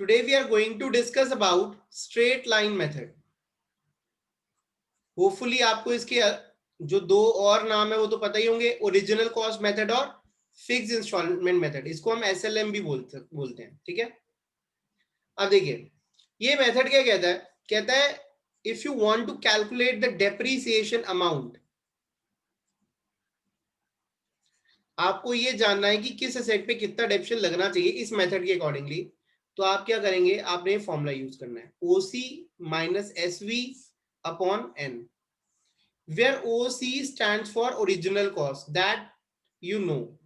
Today we are going to discuss about straight line method. Hopefully आपको इसके जो दो और नाम है वो तो पता ही होंगे, ओरिजिनल कॉस्ट मेथड और फिक्स इंस्टॉलमेंट मेथड. इसको हम एसएलएम भी बोलते हैं. ठीक है. अब देखिए ये मेथड क्या कहता है if you want to calculate the depreciation amount, आपको ये जानना है कि किस एसेट पे कितना डेप्रिसिएशन लगना चाहिए इस मेथड के अकॉर्डिंगली. तो आप क्या करेंगे, आपने फॉर्मूला यूज करना है OC minus SV upon N, where OC stands for original cost that you know.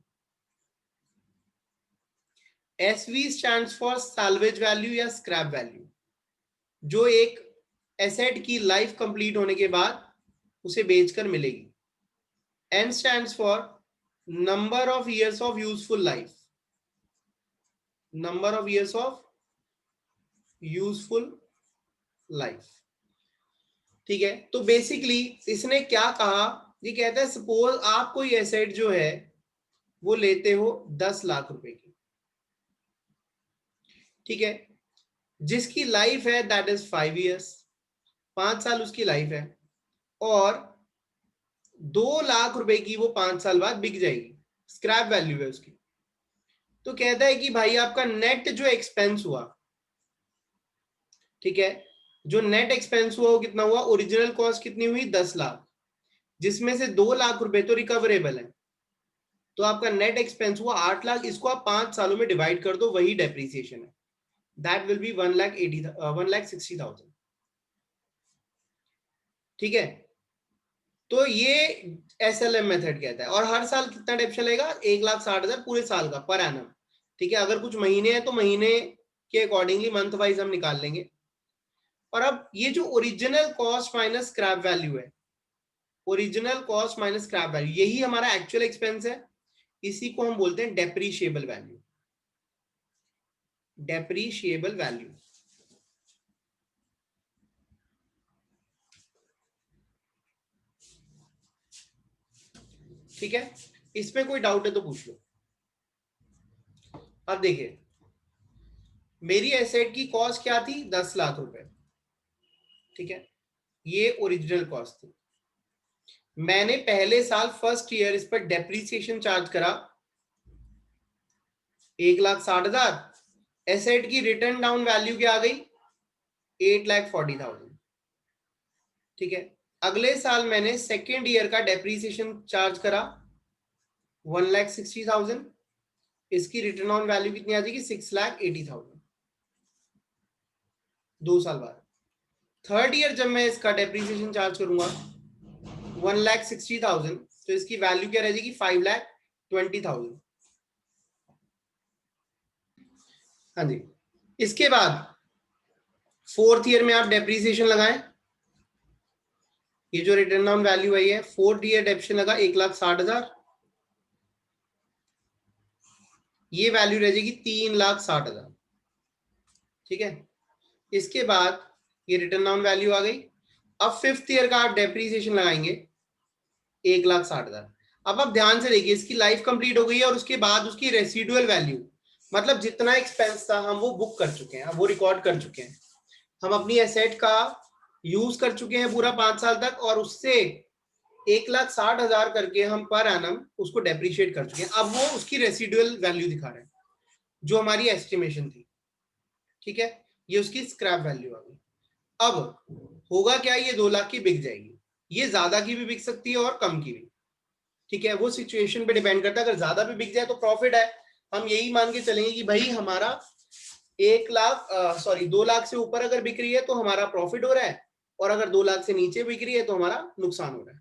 SV stands for salvage value या scrap value, जो एक एसेट की लाइफ कंप्लीट होने के बाद उसे बेचकर मिलेगी. N stands for number of years of useful life, number of years of useful life. ठीक है. तो बेसिकली इसने क्या कहा, ये कहता है सपोज आप कोई एसेट जो है वो लेते हो 10 लाख रुपए की. ठीक है. जिसकी लाइफ है दैट इज 5 ईयर्स, 5 साल उसकी लाइफ है, और 2 लाख रुपए की वो 5 साल बाद बिक जाएगी, स्क्रैप वैल्यू है उसकी. तो कहता है कि भाई आपका नेट जो एक्सपेंस हुआ, ठीक है, जो नेट एक्सपेंस हुआ वो कितना हुआ, ओरिजिनल कॉस्ट कितनी हुई 10 लाख, जिसमें से 2 लाख रुपए तो रिकवरेबल है, तो आपका नेट एक्सपेंस हुआ 8 लाख. इसको आप 5 सालों में डिवाइड कर दो, वही डेप्रीसिएशन है. That will be 1,60,000. ठीक है. तो ये एसएलएम मेथड कहता है. और हर साल कितना डेप्शन लगेगा, 1,60,000 पूरे साल का पर एनम. ठीक है. अगर कुछ महीने हैं तो महीने के अकॉर्डिंगली मंथ वाइज हम निकाल लेंगे. और अब ये जो original cost minus scrap value है, original cost minus scrap value, यही हमारा एक्चुअल एक्सपेंस है. इसी को हम बोलते हैं डेप्रीशिएबल वैल्यू. Depreciable value. ठीक है. इसमें कोई डाउट है तो पूछ लो. अब देखिए मेरी एसेट की कॉस्ट क्या थी, 10 लाख रुपए. ठीक है. ये ओरिजिनल कॉस्ट थी. मैंने पहले साल फर्स्ट ईयर इस पर डेप्रीसिएशन चार्ज करा 1,60,000. एसेट की रिटर्न डाउन वैल्यू क्या आ गई, 8,40,000. ठीक है. अगले साल मैंने सेकेंड ईयर का डेप्रीसिएशन चार्ज करा 1,60,000. इसकी रिटर्न ऑन वैल्यू कितनी आ जाएगी, 6,80,000. 2 साल बाद. थर्ड ईयर जब मैं इसका डेप्रीसिएशन चार्ज करूंगा 1,60,000, तो इसकी वैल्यू क्या रह जाएगी, 5,20,000. हाँ जी. इसके बाद फोर्थ ईयर में आप डेप्रीसिएशन लगाएं, ये जो रिटर्न ऑन वैल्यू आई है, फोर्थ ईयर डेप्रिसिएशन लगा 1,60,000, ये वैल्यू रह जाएगी 3,60,000. ठीक है. इसके बाद ये रिटर्न ऑन वैल्यू आ गई. अब फिफ्थ ईयर का आप डेप्रीसिएशन लगाएंगे 1,60,000. अब आप ध्यान से देखिए, इसकी लाइफ कंप्लीट हो गई है और उसके बाद उसकी रेसिडुअल वैल्यू, मतलब जितना एक्सपेंस था हम वो बुक कर चुके हैं, वो रिकॉर्ड कर चुके हैं. हम अपनी एसेट का यूज कर चुके हैं पूरा 5 साल तक, और उससे 1,60,000 करके हम पर एनम उसको डेप्रिशिएट कर चुके हैं. अब वो उसकी रेसिडुअल वैल्यू दिखा रहे हैं जो हमारी एस्टिमेशन थी. ठीक है. ये उसकी स्क्रैप वैल्यू आ गई. अब होगा क्या, ये 2 लाख की बिक जाएगी. ये ज्यादा की भी बिक सकती है और कम की भी. ठीक है. वो सिचुएशन पे डिपेंड करता है. अगर ज्यादा भी बिक जाए तो प्रॉफिट है. हम यही मान के चलेंगे कि भाई हमारा 2 लाख से ऊपर अगर बिक रही है तो हमारा प्रॉफिट हो रहा है, और अगर 2 लाख से नीचे बिक रही है तो हमारा नुकसान हो रहा है.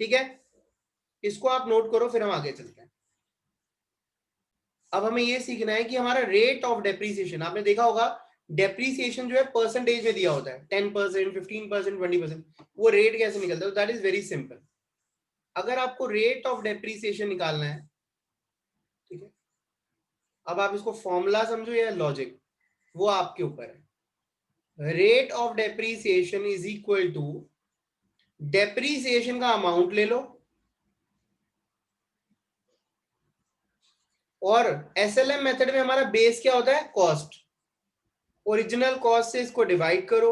ठीक है. इसको आप नोट करो, फिर हम आगे चलते हैं. अब हमें यह सीखना है कि हमारा रेट ऑफ डेप्रीसिएशन, आपने देखा होगा डेप्रीसिएशन जो है परसेंटेज में दिया होता है, 10%, 15%, 20%. वो रेट कैसे निकलता है, दैट इज वेरी सिंपल. अगर आपको रेट ऑफ डेप्रीसिएशन निकालना है, ठीक है, अब आप इसको फॉर्मूला समझो या लॉजिक, वो आपके ऊपर है. Rate of depreciation is equal to depreciation का अमाउंट ले लो, और एसएलएम मेथड में हमारा बेस क्या होता है, कॉस्ट. ओरिजिनल कॉस्ट से इसको डिवाइड करो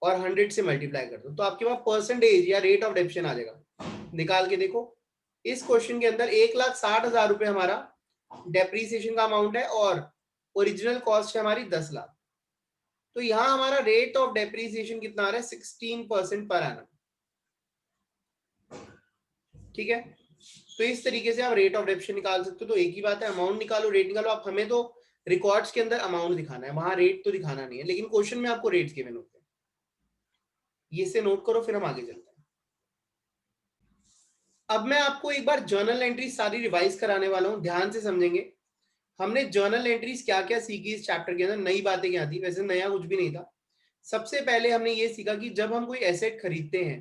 और 100 से मल्टीप्लाई कर दो, तो आपके पास परसेंटेज या रेट ऑफ डेप्शन आ जाएगा। निकाल के देखो, इस क्वेश्चन के अंदर 1,60,000 रुपए हमारा डेप्रीसिएशन का अमाउंट है और ओरिजिनल कॉस्ट है हमारी 10 लाख। तो यहां हमारा रेट ऑफ डेप्रीसिएशन कितना आ रहा है? 16% पर एनम। ठीक है, तो इस तरीके से आप रेट ऑफ डेप्शन निकाल सकते हो। तो एक ही बात है, अमाउंट निकालो, रेट निकालो। आप हमें तो रिकॉर्ड्स के अंदर अमाउंट दिखाना है, वहां रेट तो दिखाना नहीं है, लेकिन क्वेश्चन में आपको रेट्स गिवन होते हैं। ये से नोट करो, फिर हम आगे चलते हैं। अब मैं आपको एक बार जर्नल एंट्री सारी रिवाइज कराने वाला हूं, ध्यान से समझेंगे। हमने जर्नल एंट्रीज क्या क्या सीखी इस चैप्टर के अंदर, नई बातें क्या थी? वैसे नया कुछ भी नहीं था। सबसे पहले हमने ये सीखा कि जब हम कोई एसेट खरीदते हैं,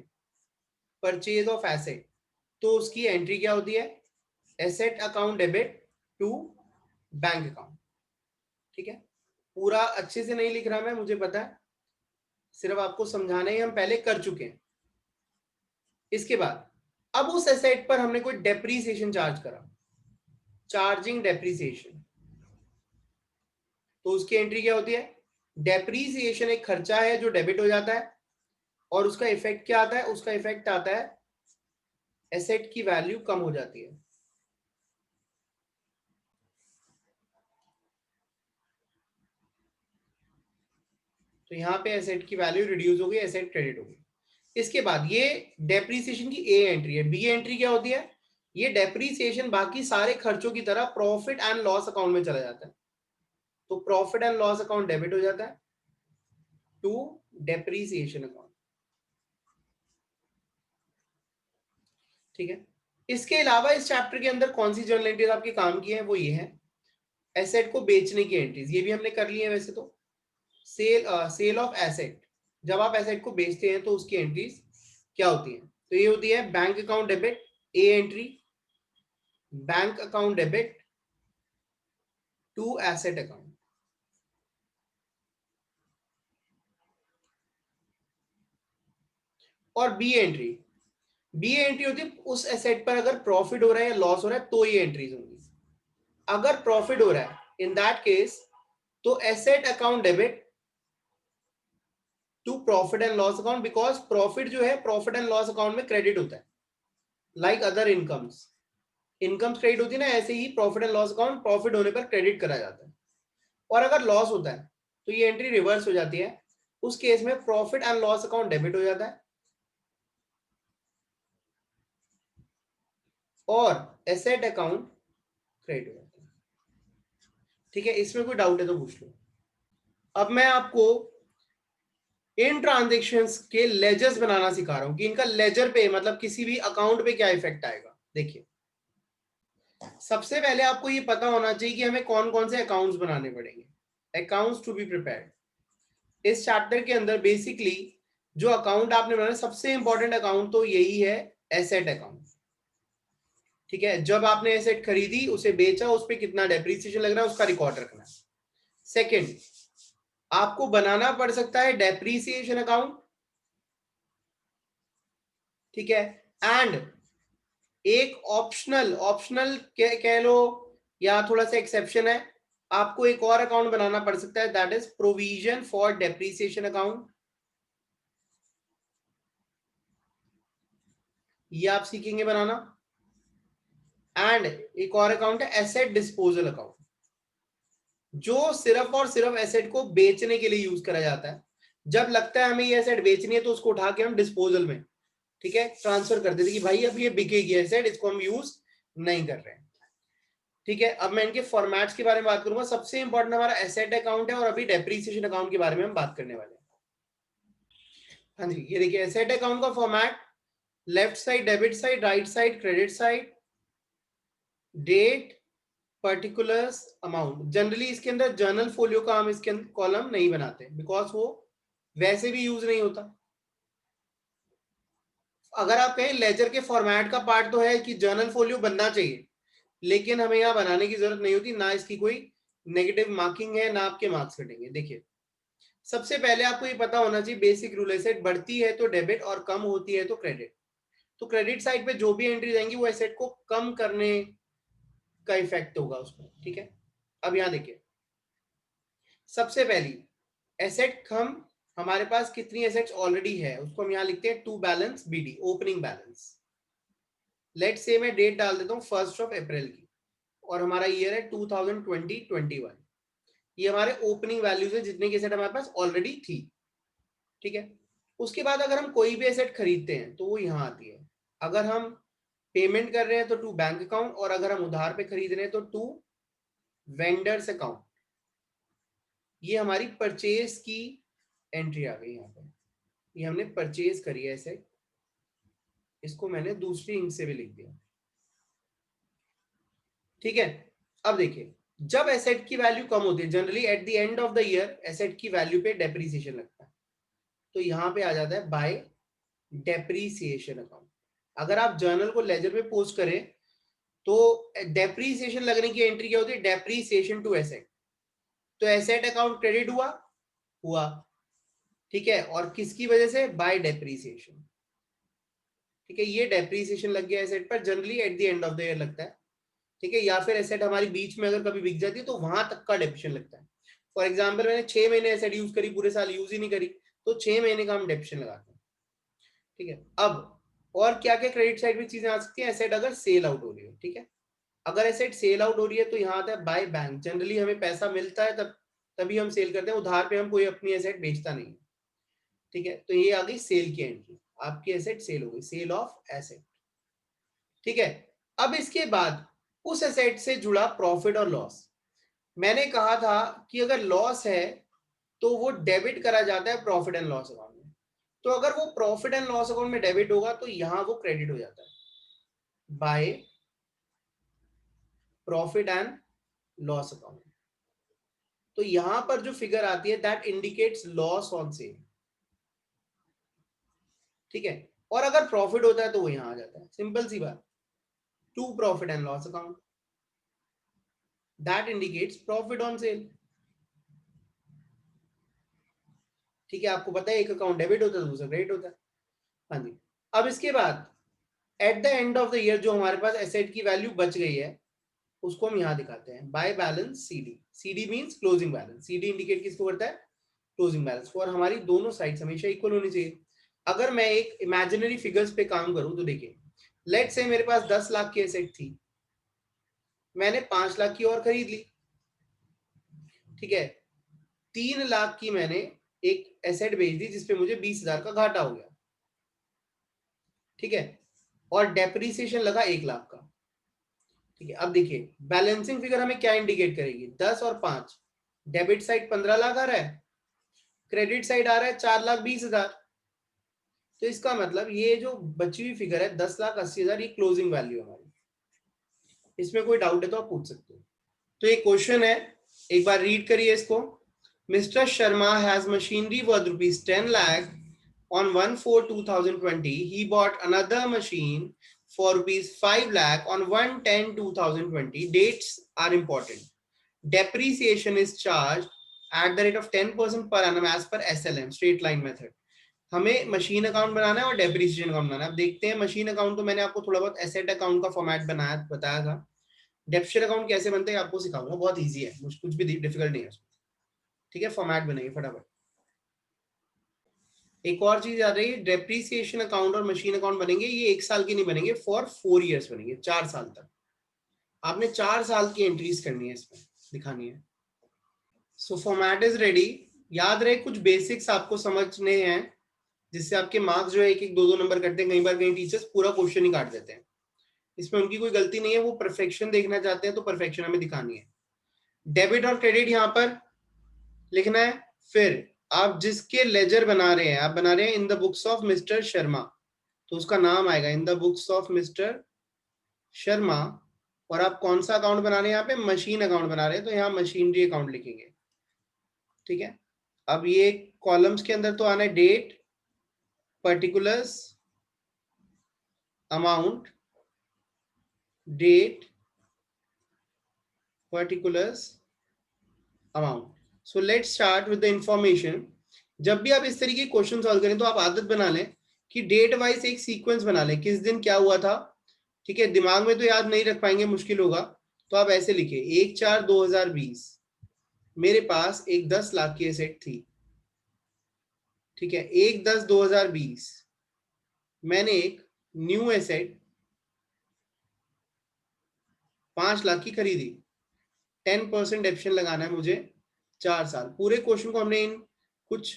परचेज ऑफ एसेट, तो उसकी एंट्री क्या होती है? Asset account debit to bank account. ठीक है, पूरा अच्छे से नहीं लिख रहा मैं, मुझे पता है, सिर्फ आपको समझाना ही हम पहले कर चुके हैं। इसके बाद अब उस एसेट पर हमने कोई डेप्रीसिएशन चार्ज करा, चार्जिंग डेप्रीसिएशन, तो उसकी एंट्री क्या होती है? डेप्रीसिएशन एक खर्चा है जो डेबिट हो जाता है, और उसका इफेक्ट क्या आता है? उसका इफेक्ट आता है एसेट की वैल्यू कम हो जाती है। तो यहां पे एसेट की वैल्यू रिड्यूस हो गई, एसेट क्रेडिट हो गई। इसके बाद ये डेप्रीसिएशन की ए एंट्री है। बी एंट्री क्या होती है? ये डेप्रीसिएशन बाकी सारे खर्चों की तरह प्रॉफिट एंड लॉस अकाउंट में चला जाता है, तो profit and loss account debit हो जाता है टू डेप्रीसिएशन अकाउंट। ठीक है, इसके अलावा इस चैप्टर के अंदर कौन सी जर्नल एंट्रीज आपके काम की है? वो ये है एसेट को बेचने की एंट्रीज, ये भी हमने कर ली है वैसे तो। सेल ऑफ एसेट, जब आप एसेट को बेचते हैं तो उसकी एंट्रीज क्या होती है? तो ये होती है bank account debit, A entry, bank account debit to asset account. और बी एंट्री, बी एंट्री होती है उस एसेट पर अगर प्रॉफिट हो रहा है या लॉस हो रहा है तो ये एंट्रीज होंगी। अगर प्रॉफिट हो रहा है इन दैट केस, तो asset account debit to profit and loss account, because profit जो है प्रॉफिट एंड लॉस अकाउंट में क्रेडिट होता है, like other incomes. Incomes credit होती है ना, ऐसे ही profit and loss account profit होने पर क्रेडिट करा जाता है। और अगर लॉस होता है तो ये एंट्री रिवर्स हो जाती है, उस केस में profit and loss account debit हो जाता है और एसेट अकाउंट क्रेडिट हो जाता है। ठीक है, इसमें कोई डाउट है तो पूछ लो। अब मैं आपको इन ट्रांजेक्शन्स के लेजर्स बनाना सिखा रहा हूं कि इनका लेजर पे मतलब किसी भी अकाउंट पे क्या इफेक्ट आएगा। देखिए, सबसे पहले आपको ये पता होना चाहिए कि हमें कौन कौन से अकाउंट्स बनाने पड़ेंगे। अकाउंट्स टू बी प्रिपेयर्ड, इस चैप्टर के अंदर बेसिकली जो अकाउंट आपने बनाना, सबसे इंपॉर्टेंट अकाउंट तो यही है, एसेट अकाउंट। ठीक है, जब आपने एसेट खरीदी, उसे बेचा, उस पर कितना डेप्रीसिएशन लग रहा है उसका रिकॉर्ड रखना है। सेकंड, आपको बनाना पड़ सकता है डेप्रीसिएशन अकाउंट। ठीक है, एंड एक ऑप्शनल ऑप्शनल कह लो या थोड़ा सा एक्सेप्शन है, आपको एक और अकाउंट बनाना पड़ सकता है, that is provision for depreciation account. ये आप सीखेंगे बनाना। एंड एक और अकाउंट है एसेट डिस्पोजल अकाउंट, जो सिर्फ और सिर्फ एसेट को बेचने के लिए यूज करा जाता है। जब लगता है हमें ये एसेट बेचनी है तो उसको उठा के हम डिस्पोजल में, ठीक है, ट्रांसफर कर देते कि भाई अब ये बिकेगी एसेट, इसको हम यूज नहीं कर रहे हैं। ठीक है, अब मैं इनके फॉर्मेट्स के बारे में बात करूंगा। सबसे इंपॉर्टेंट हमारा एसेट अकाउंट है और अभी डेप्रीसिएशन अकाउंट के बारे में हम बात करने वाले हैं। हाँ जी, ये देखिए एसेट अकाउंट का format, left side debit side, right side credit side, date, particulars, amount. Generally इसके अंदर जर्नल फोलियो का हम इसके अंदर कॉलम नहीं बनाते बिकॉज वो वैसे भी यूज नहीं होता। अगर आप कहें लेजर के फॉर्मेट का पार्ट तो है कि जर्नल फोलियो बनना चाहिए, लेकिन हमें यहाँ बनाने की जरूरत नहीं होती, ना इसकी कोई नेगेटिव मार्किंग है ना आपके मार्क्स कटेंगे। देखिए, सबसे पहले आपको ये पता होना चाहिए बेसिक रूल, एसेट बढ़ती है तो डेबिट और कम होती है तो क्रेडिट। तो क्रेडिट साइड पे जो भी एंट्री जाएंगी वो एसेट को कम करने का इफेक्ट होगा उसमें। ठीक है, अब यहाँ देखिए, सबसे पहली एसेट हमारे पास कितनी एसेट्स ऑलरेडी है उसको हम यहाँ लिखते हैं to balance BD, opening balance. Let's say मैं डेट डाल देता हूँ 1 अप्रैल की और हमारा ईयर है 2020-21। ये हमारे ओपनिंग वैल्यूज है जितने की एसेट हमारे पास ऑलरेडी थी। ठीक है, उसके बाद अगर हम कोई भी एसेट खरीदते हैं तो वो यहाँ आती है। अगर हम पेमेंट कर रहे हैं तो टू बैंक अकाउंट, और अगर हम उधार पे खरीद रहे हैं तो टू वेंडर्स अकाउंट। ये हमारी परचेज की एंट्री आ गई यहाँ पे। ये हमने परचेज करी है एसेट, इसको मैंने दूसरी इंक से भी लिख दिया। ठीक है, अब देखिए जब एसेट की वैल्यू कम होती है generally at the end of the year asset की वैल्यू पे डेप्रीसिएशन लगता है, तो यहाँ पे आ जाता है बाय डेप्रीसिएशन अकाउंट। अगर आप जर्नल को लेजर पे पोस्ट करें तो डेप्रीसिएशन लगने की एंट्री क्या होती है, डेप्रीसिएशन टू एसेट। तो एसेट अकाउंट क्रेडिट हुआ ठीक है, और किसकी वजह से, बाय डेप्रीसिएशन। ठीक है, ये डेप्रीसिएशन लग गया एसेट पर, generally at the end of the year लगता है। ठीक है, या फिर एसेट हमारी बीच में अगर कभी बिक जाती है तो वहां तक का डेप्रिसिएशन लगता है। फॉर एग्जांपल मैंने 6 महीने एसेट यूज करी, पूरे साल यूज ही नहीं करी, तो 6 महीने का हम डेप्रिसिएशन लगाते हैं। ठीक है, अब और क्या क्या क्रेडिट साइड में चीजें आ सकती है, एसेट अगर सेल आउट हो रही है। ठीक है, अगर एसेट सेल आउट हो रही है तो यहाँ आता है बाय बैंक। जनरली हमें पैसा मिलता है तभी हम सेल करते हैं, उधार पे हम कोई अपनी एसेट बेचता नहीं है। ठीक है, तो ये आ गई सेल की एंट्री, आपकी एसेट सेल हो गई, सेल ऑफ एसेट। ठीक है, अब इसके बाद उस एसेट से जुड़ा प्रॉफिट और लॉस। मैंने कहा था कि अगर लॉस है तो वो डेबिट करा जाता है प्रॉफिट एंड लॉस अकाउंट में। तो अगर वो प्रॉफिट एंड लॉस अकाउंट में डेबिट होगा तो यहां वो क्रेडिट हो जाता है by profit and loss account. तो यहां पर जो फिगर आती है that indicates loss on sale. ठीक है, और अगर प्रॉफिट होता है तो वो यहां आ जाता है, सिंपल सी बात, to profit and loss account that indicates profit on sale. ठीक है, आपको पता है एक अकाउंट डेबिट होता है दूसरा क्रेडिट होता है। हाँ जी, अब इसके बाद at the end of the year जो हमारे पास एसेट की वैल्यू बच गई है उसको हम यहाँ दिखाते हैं by balance CD. CD means closing balance, CD indicate किसको करता है, क्लोजिंग बैलेंस। और हमारी दोनों साइड्स हमेशा इक्वल होनी चाहिए। अगर मैं एक इमेजिनरी फिगर्स पे काम करूं तो देखिए, लेट्स से मेरे पास 10 लाख की एसेट थी, मैंने 5 लाख की और खरीद ली। ठीक है, 3 लाख की मैंने एक एसेट बेच दी जिसपे मुझे 20,000 का घाटा हो गया। ठीक है, और डेप्रीसिएशन लगा 1 लाख का। ठीक है, अब देखिए बैलेंसिंग फिगर हमें क्या इंडिकेट करेगी, 10 और 5। डेबिट साइड 15 लाख आ रहा है, क्रेडिट साइड आ रहा है 4,20,000। तो इसका मतलब ये जो बची हुई फिगर है 10,80,000, ये क्लोजिंग वैल्यू है हमारी। इसमें कोई डाउट है तो आप पूछ सकते हो। तो ये क्वेश्चन है, एक बार रीड करिए इसको। Mister Sharma has machinery worth ₹10 lakh on 1/4/2020. He bought another machine for ₹5 lakh on 1/10/2020. Dates are important. Depreciation is charged at the rate of 10% per annum as per SLM, straight line method. हमें machine account बनाना है और depreciation account बनाना है। अब देखते हैं, machine account तो मैंने आपको थोड़ा बहुत एसेट अकाउंट का फॉर्मेट बताया था। डेप्रीसिएशन अकाउंट कैसे बनते हैं आपको सिखाऊंगा, बहुत इजी है, कुछ भी डिफिकल्ट नहीं है उसमें। ठीक है, फॉर्मेट बनाइए फटाफट। एक और चीज याद रही है, डेप्रीसिएशन अकाउंट और मशीन अकाउंट बनेंगे, ये 1 साल के नहीं बनेंगे, फॉर 4 years बनेंगे, 4 साल तक। आपने 4 साल की एंट्रीज करनी है, इसमें दिखानी है। सो फॉर्मेट इज रेडी। याद रहे कुछ बेसिक्स आपको समझने हैं जिससे आपके मार्क्स जो है 1-1, 2-2 नंबर कटते हैं। कई बार कई टीचर्स पूरा क्वेश्चन ही काट देते हैं, इसमें उनकी कोई गलती नहीं है, वो परफेक्शन देखना चाहते हैं तो परफेक्शन हमें दिखानी है। डेबिट और क्रेडिट यहाँ पर लिखना है। फिर आप जिसके लेजर बना रहे हैं, आप बना रहे हैं in the books of mister Sharma, तो उसका नाम आएगा in the books of mister Sharma. और आप कौन सा अकाउंट बना रहे हैं, यहाँ पे मशीन अकाउंट बना रहे हैं, तो यहाँ मशीनरी अकाउंट लिखेंगे। ठीक है, अब ये कॉलम्स के अंदर तो आना है date, particulars, amount, date, particulars, amount. So let's start with the information. जब भी आप इस तरीके के क्वेश्चन सॉल्व करें तो आप आदत बना लें कि डेट वाइज एक सीक्वेंस बना लें, किस दिन क्या हुआ था। ठीक है, दिमाग में तो याद नहीं रख पाएंगे, मुश्किल होगा, तो आप ऐसे लिखे 1/4/2020, मेरे पास एक 10 लाख की एसेट थी, ठीक है, 1/10/2020 मैंने एक न्यू एसेट 5 लाख की खरीदी। 10% ऑप्शन लगाना है मुझे 4 साल। पूरे क्वेश्चन को हमने इन कुछ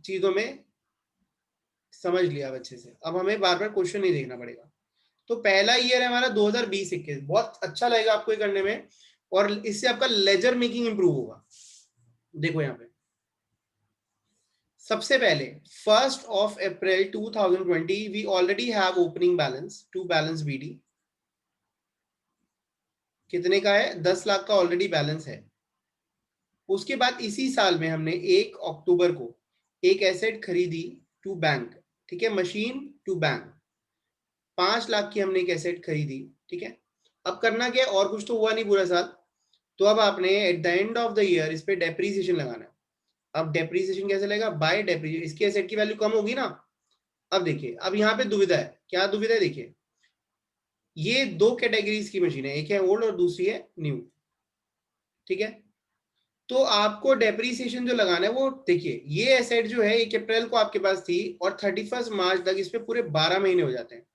चीजों में समझ लिया अच्छे से, अब हमें बार बार क्वेश्चन नहीं देखना पड़ेगा। तो पहला ईयर है हमारा 2020-21, बहुत अच्छा लगेगा आपको ये करने में, और इससे आपका लेजर मेकिंग इंप्रूव होगा। देखो यहाँ पे सबसे पहले 1 April 2020 we already have opening balance to balance BD. कितने का है? 10 लाख का ऑलरेडी बैलेंस है। उसके बाद इसी साल में हमने 1 अक्टूबर को एक एसेट खरीदी टू बैंक, ठीक है, मशीन टू बैंक, 5 लाख की हमने एक एसेट खरीदी, ठीक है। अब करना क्या है, और कुछ तो हुआ नहीं पूरा साल, तो अब आपने at the end of the year इस पे डेप्रीसिएशन लगाना है। अब डेप्रीसिएशन कैसे लगेगा? बाय डेप्रीसिएशन, इसकी एसेट की वैल्यू कम होगी ना। अब देखिए, अब यहाँ पे दुविधा है, क्या दुविधा है? देखिए ये दो कैटेगरीज की मशीन है, एक है ओल्ड और दूसरी है न्यू, ठीक है। तो आपको डेप्रीसिएशन जो लगाना है वो देखिए, ये एसेट जो है 1 अप्रैल को आपके पास थी और 31 मार्च तक इस पे पूरे 12 महीने हो जाते हैं।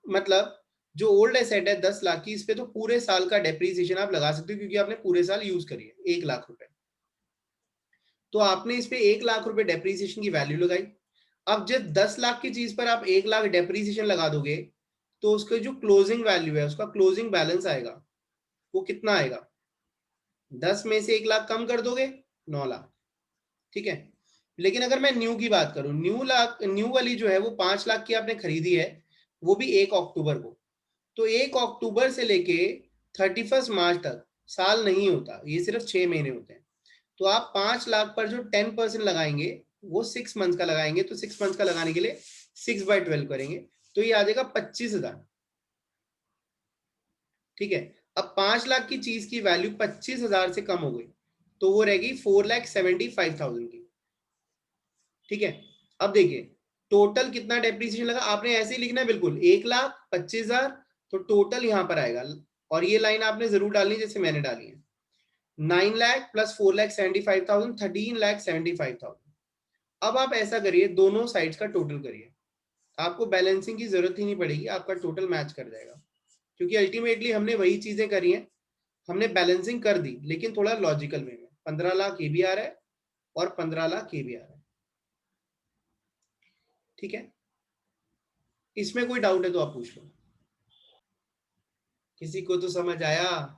मतलब जो ओल्ड एसेट है 10 लाख की, इस पे तो पूरे साल का डेप्रीसिएशन आप लगा सकते हो, क्योंकि आपने पूरे साल यूज करी है 1 लाख रुपए। तो आपने इस पे 1 लाख रुपए डेप्रीसिएशन की वैल्यू लगाई। अब जब 10 लाख की चीज पर आप 1 लाख डेप्रीसिएशन लगा दोगे, तो उसका जो क्लोजिंग वैल्यू है, उसका क्लोजिंग बैलेंस आएगा, वो कितना आएगा? 10 में से 1 लाख कम कर दोगे, 9 लाख, ठीक है। लेकिन अगर मैं न्यू की बात करूं, न्यू वाली जो है वो 5 लाख की आपने खरीदी है, वो भी 1 अक्टूबर को। तो 1 अक्टूबर से लेके 31 मार्च तक साल नहीं होता, ये सिर्फ 6 महीने होते हैं। तो आप 5 लाख पर जो 10% लगाएंगे वो 6 मंथ का लगाएंगे, तो 6 मंथ का लगाने के लिए 6/12 करेंगे, तो ये आ जाएगा 25,000, ठीक है। अब 5 लाख की चीज की वैल्यू 25,000 से कम हो गई, तो वो रहेगी 4,75,000 की, ठीक है। अब देखिए टोटल कितना डेप्रीसिएशन लगा, आपने ऐसे ही लिखना है बिल्कुल 1,25,000, तो टोटल यहां पर आएगा, और ये लाइन आपने जरूर डालनी जैसे मैंने डाली है, 9 लाख प्लस 4,75,000, 13,75,000। अब आप ऐसा करिए, दोनों साइड्स का टोटल करिए, आपको बैलेंसिंग की जरूरत ही नहीं पड़ेगी, आपका टोटल मैच कर जाएगा, क्योंकि अल्टीमेटली हमने वही चीजें करी हैं, हमने बैलेंसिंग कर दी, लेकिन थोड़ा लॉजिकल वे में। 15 लाख ये भी आ रहा है और 15 लाख ये भी आ रहा है, ठीक है। इसमें कोई डाउट है तो आप पूछ लो। किसी को तो समझ आया?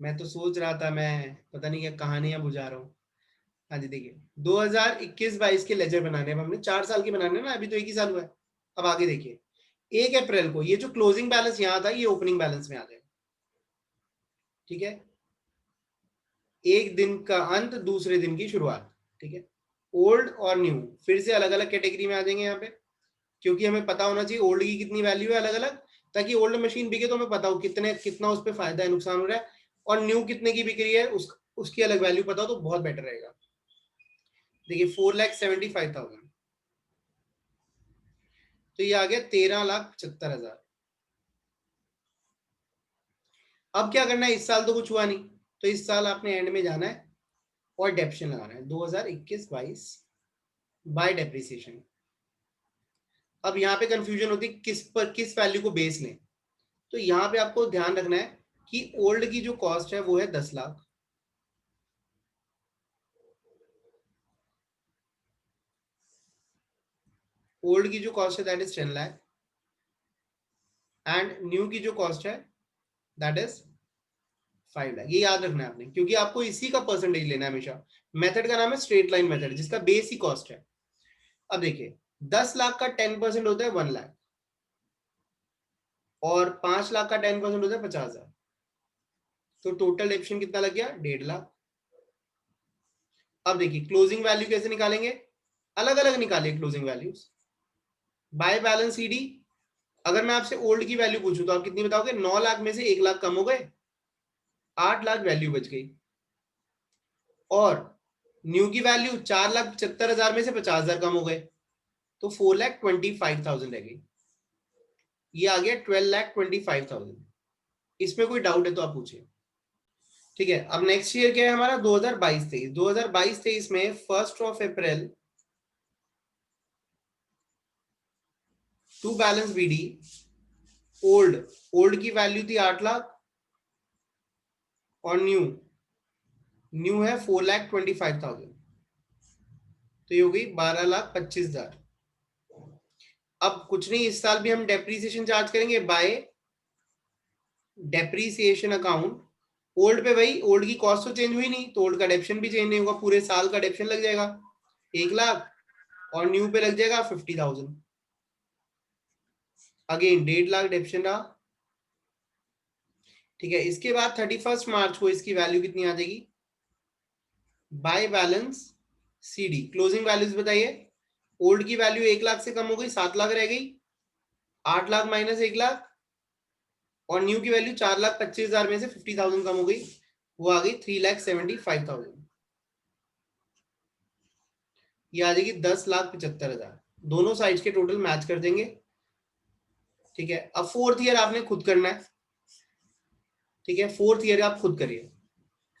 मैं तो सोच रहा था, मैं पता नहीं क्या कहानियां बुझा रहा हूँ। हाँ जी, देखिए 2021-22 के लेजर बनाने, हमने 4 साल के बनाने ना, अभी तो 1 ही साल हुआ है। अब आगे देखिए, 1 अप्रैल को ये जो क्लोजिंग बैलेंस यहाँ था, ये ओपनिंग बैलेंस में आ जाएगा, ठीक है। एक दिन का अंत, दूसरे दिन की शुरुआत, ठीक है। ओल्ड और न्यू फिर से अलग अलग कैटेगरी में आ जाएंगे यहाँ पे, क्योंकि हमें पता होना चाहिए ओल्ड की कितनी वैल्यू है अलग अलग, ताकि ओल्ड मशीन बिके तो हमें पता हो कितना उस पर फायदा है, नुकसान हो रहा है, और न्यू कितने की बिक रही है उसकी अलग वैल्यू पता हो तो बहुत बेटर रहेगा। देखिए 4,75,000, तो ये आ गया 13,75,000। अब क्या करना है, इस साल तो कुछ हुआ नहीं, तो इस साल आपने एंड में जाना है और डेप्शन लगाना है 2021-22 बाय डेप्रिसिएशन। अब यहाँ पे कंफ्यूजन होती है किस वैल्यू को बेस लें, तो यहाँ पे आपको ध्यान रखना है कि ओल्ड की जो कॉस्ट है वो है 10 लाख, ओल्ड की जो कॉस्ट है that is 10 lakh, and new की जो कॉस्ट है दैट इज 5 लाख। ये याद रखना है आपने, क्योंकि आपको इसी का परसेंटेज लेना है हमेशा। मेथड का नाम है स्ट्रेट लाइन मेथड, जिसका बेस ही कॉस्ट है। अब देखिए 10 लाख का 10% होता है 1 लाख, और 5 लाख का 10% होता है 50,000, तो टोटल डेप्शन कितना लग गया? 1.5 लाख। अब देखिए क्लोजिंग वैल्यू कैसे निकालेंगे, अलग अलग निकालिए closing values by balance CD. अगर मैं आपसे ओल्ड की वैल्यू पूछूं तो आप कितनी बताओगे? 9 लाख में से 1 लाख कम हो गए, 8 लाख वैल्यू बच गई, और न्यू की वैल्यू 4,75,000 में से 50,000 कम हो गए, तो 4,25,000 रह गई। ये आ गया 12,25,000। इसमें कोई डाउट है तो आप पूछिए, ठीक है, अब नेक्स्ट ईयर क्या है हमारा 2022-23। 2022-23 में 1 April to balance BD, old old की वैल्यू थी 8 लाख और न्यू है 4,25,000, तो ये हो गई 12,25,000। अब कुछ नहीं, इस साल भी हम डेप्रीसिएशन चार्ज करेंगे बाय डेप्रीसिएशन अकाउंट। ओल्ड पे भाई ओल्ड की कॉस्ट तो चेंज हुई नहीं, तो ओल्ड का डेप्शन भी चेंज नहीं होगा, पूरे साल का डेप्शन लग जाएगा 1 लाख और न्यू पे लग जाएगा 50,000। अगेन 1.5 लाख डेप्शन रहा। ठीक है, इसके बाद 31 मार्च को इसकी वैल्यू कितनी आ जाएगी by balance CD. Closing values बताइए। ओल्ड की वैल्यू 1 लाख से कम हो गई, 7 लाख रह गई, 8 लाख माइनस 1 लाख, और न्यू की वैल्यू 4,25,000 में से 50,000 कम हो गई, वो आ गई 3,75,000। ये आ जाएगी 10,75,000। दोनों साइड्स के टोटल मैच कर देंगे। ठीक है, अब फोर्थ ईयर आपने खुद करना है। ठीक है, फोर्थ ईयर आप खुद करिए,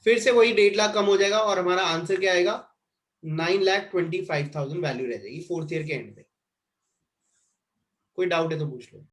फिर से वही 1.5 लाख कम हो जाएगा और हमारा आंसर क्या आएगा 9,25,000 वैल्यू रह जाएगी फोर्थ ईयर के एंड पे। कोई डाउट है तो पूछ लो।